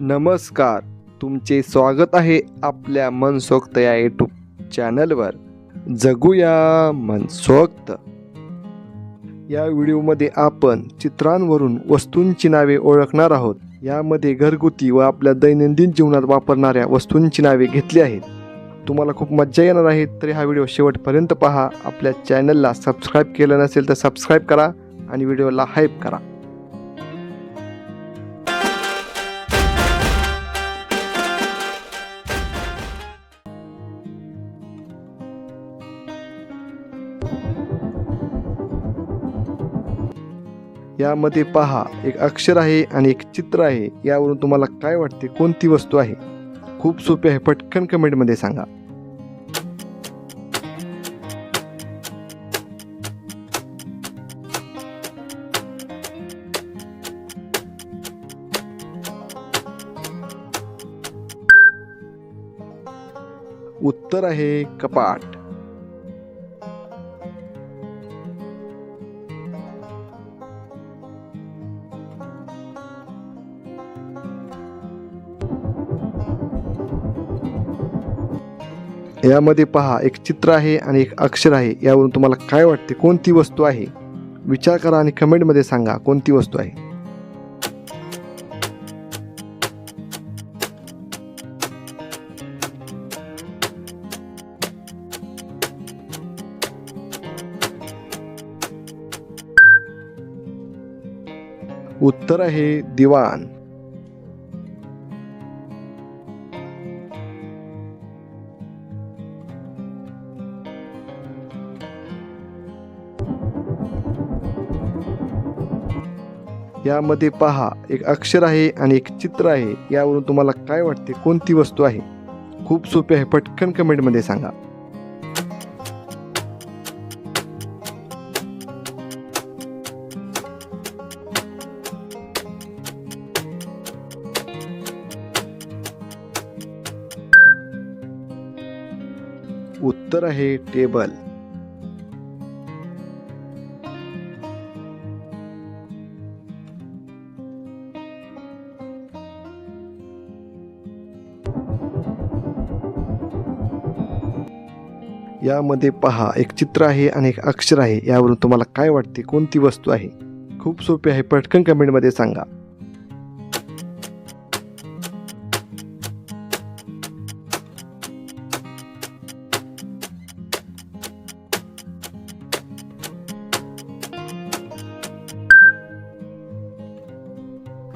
नमस्कार. तुमचे स्वागत आहे आपल्या मनसोक्त या यूट्यूब चॅनलवर. जगूया मनसोक्त. या व्हिडिओमध्ये आपण चित्रांवरून वस्तूंची नावे ओळखणार आहोत. यामध्ये घरगुती व आपल्या दैनंदिन जीवनात वापरणाऱ्या वस्तूंची नावे घेतली आहेत. तुम्हाला खूप मज्जा येणार आहे, तरी हा व्हिडिओ शेवटपर्यंत पहा. आपल्या चॅनलला सबस्क्राईब केलं नसेल तर सबस्क्राईब करा आणि व्हिडिओला हाईप करा. यामध्ये पहा, एक अक्षर आहे आणि एक चित्र आहे. यावरून तुम्हाला काय वाटते, कोणती वस्तू आहे? खूप सोपे आहे, पटकन कमेंटमध्ये सांगा. उत्तर आहे कपाट. यामध्ये पहा, एक चित्र आहे आणि एक अक्षर आहे. यावरून तुम्हाला काय वाटते, कोणती वस्तू आहे? विचार करा आणि कमेंटमध्ये सांगा कोणती वस्तू आहे. उत्तर आहे दिवाण. यामध्ये पहा, एक अक्षर आहे आणि एक चित्र आहे. यावरून तुम्हाला काय वाटते, कोणती वस्तू आहे? खूप सोपे आहे, पटकन कमेंटमध्ये सांगा. उत्तर आहे टेबल. यामध्ये पहा, एक चित्र आहे आणि एक अक्षर आहे. यावरून तुम्हाला काय वाटते, कोणती वस्तू आहे? खूप सोपे आहे, पटकन कमेंटमध्ये सांगा.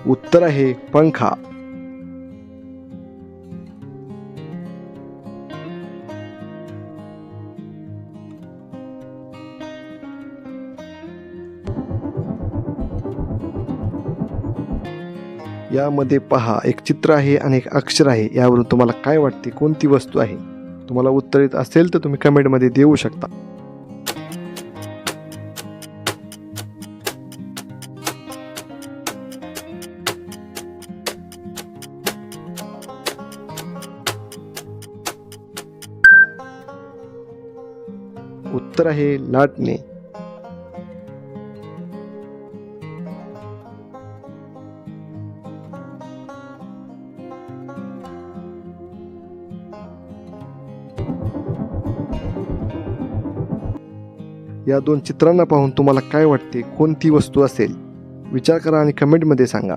उत्तर आहे पंखा. यामध्ये पहा, एक चित्र आहे आणि एक अक्षर आहे. यावरून तुम्हाला काय वाटते, कोणती वस्तू आहे? तुम्हाला उत्तर येत असेल तर तुम्ही कमेंटमध्ये देऊ शकता. उत्तर आहे लाटणे. या दोन चित्रांना पाहून तुम्हाला काय वाटते, कोणती वस्तू असेल? विचार करा आणि कमेंटमध्ये सांगा.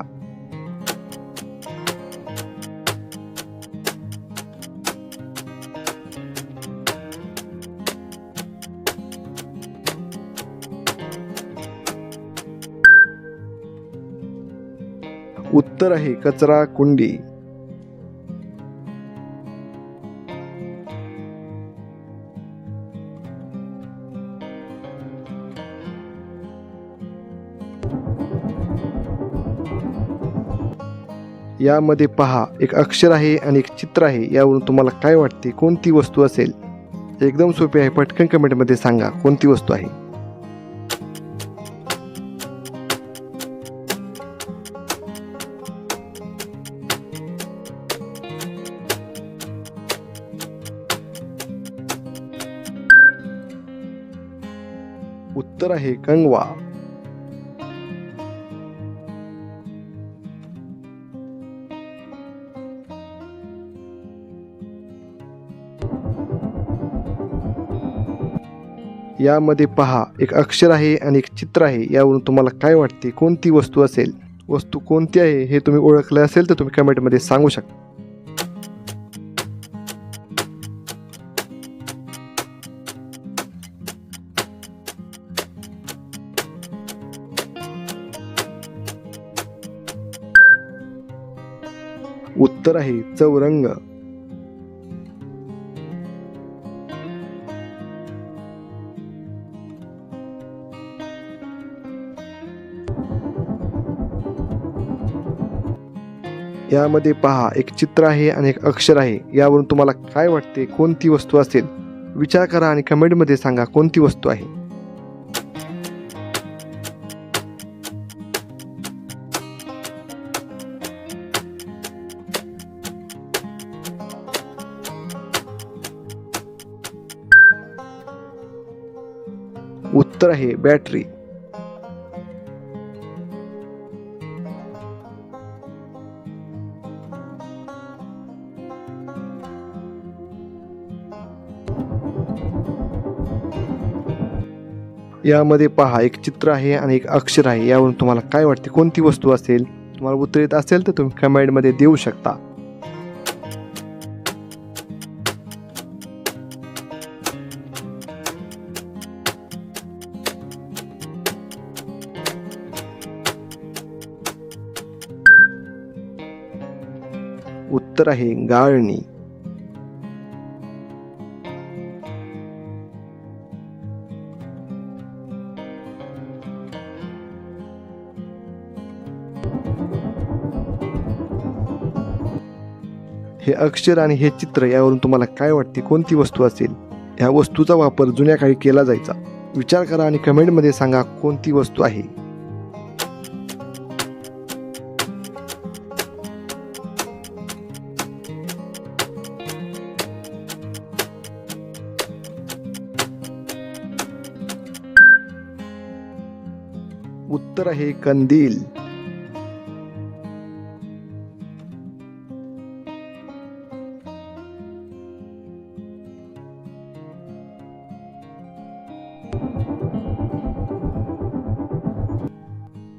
उत्तर आहे कचरा कुंडी. यामध्ये पहा, एक अक्षर आहे आणि एक चित्र आहे. यावरून तुम्हाला काय वाटते, कोणती वस्तू असेल? एकदम सोपे आहे, पटकन कमेंटमध्ये सांगा कोणती वस्तू आहे. उत्तर आहे कंगवा. यामध्ये पहा एक अक्षर आहे आणि एक चित्र आहे. यावरून तुम्हाला काय वाटते कोणती वस्तू असेल? वस्तू कोणती आहे हे तुम्ही ओळखले असेल तर तुम्ही कमेंटमध्ये सांगू शकता. उत्तर आहे चौरंग. यामध्ये पहा एक चित्र आहे आणि एक अक्षर आहे. यावरून तुम्हाला काय वाटते कोणती वस्तू असेल? विचार करा आणि कमेंटमध्ये सांगा कोणती वस्तू आहे. उत्तर आहे बॅटरी. यामध्ये पहा एक चित्र आहे आणि एक अक्षर आहे. यावरून तुम्हाला काय वाटते कोणती वस्तू असेल? तुम्हाला उत्तर येत असेल तर तुम्ही कमेंटमध्ये देऊ शकता. उत्तर आहे गाळणी. हे अक्षर आणि हे चित्र यावरून तुम्हाला काय वाटते कोणती वस्तू असेल? ह्या वस्तूचा वापर जुन्या काळी केला जायचा. विचार करा आणि कमेंटमध्ये सांगा कोणती वस्तू आहे. उत्तर आहे कंदील.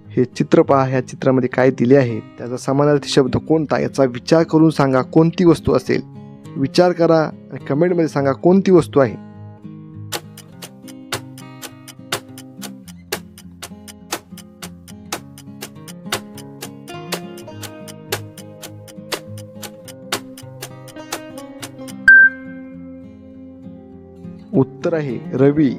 हे चित्र पहा. ह्या चित्रामध्ये काय दिले आहे? त्याचा समानार्थी शब्द कोणता? याचा विचार करून सांगा कोणती वस्तू असेल. विचार करा आणि कमेंटमध्ये सांगा कोणती वस्तू आहे. उत्तर आहे रवी.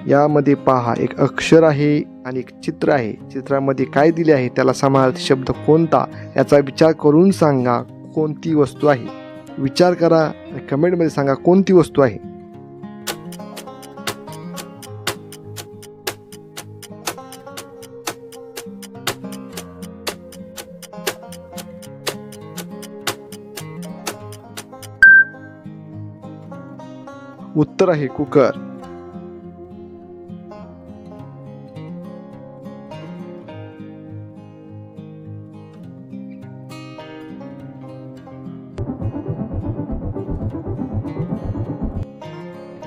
यामध्ये पहा एक अक्षर आहे आणि एक चित्र आहे. चित्रामध्ये काय दिले आहे? त्याला समानार्थी शब्द कोणता? याचा विचार करून सांगा कोणती वस्तू आहे. विचार करा आणि कमेंटमध्ये सांगा कोणती वस्तू आहे. उत्तर आहे कुकर.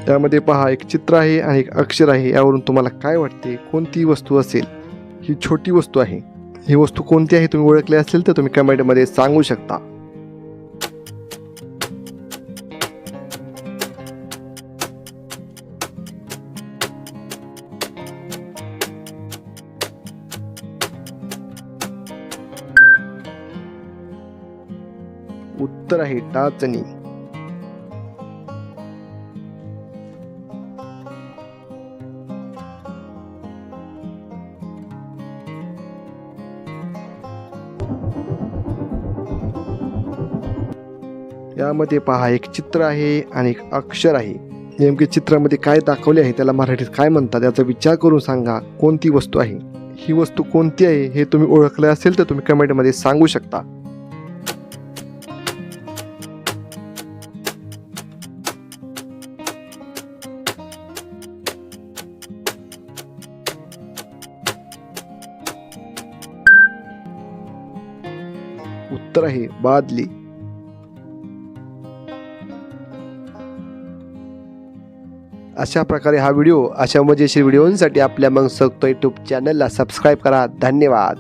यामध्ये पहा एक चित्र आहे आणि एक अक्षर आहे. यावरून तुम्हाला काय वाटते कोणती वस्तू असेल? ही छोटी वस्तू आहे. ही वस्तू कोणती आहे तुम्ही ओळखली असेल तर तुम्ही कमेंटमध्ये सांगू शकता. उत्तर आहे टाचणी. यामध्ये पहा एक चित्र आहे आणि एक अक्षर आहे. नेमके चित्रामध्ये काय दाखवले आहे त्याला मराठीत काय म्हणतात याचा विचार करून सांगा कोणती वस्तू आहे. ही वस्तू कोणती आहे हे तुम्ही ओळखले असेल तर तुम्ही कमेंटमध्ये सांगू शकता. उत्तर आहे बादली. अशा प्रकारे हा व्हिडिओ अशा मजेशीर व्हिडिओंसाठी आपल्या मनसोक्त यूट्यूब चॅनलला सबस्क्राईब करा. धन्यवाद.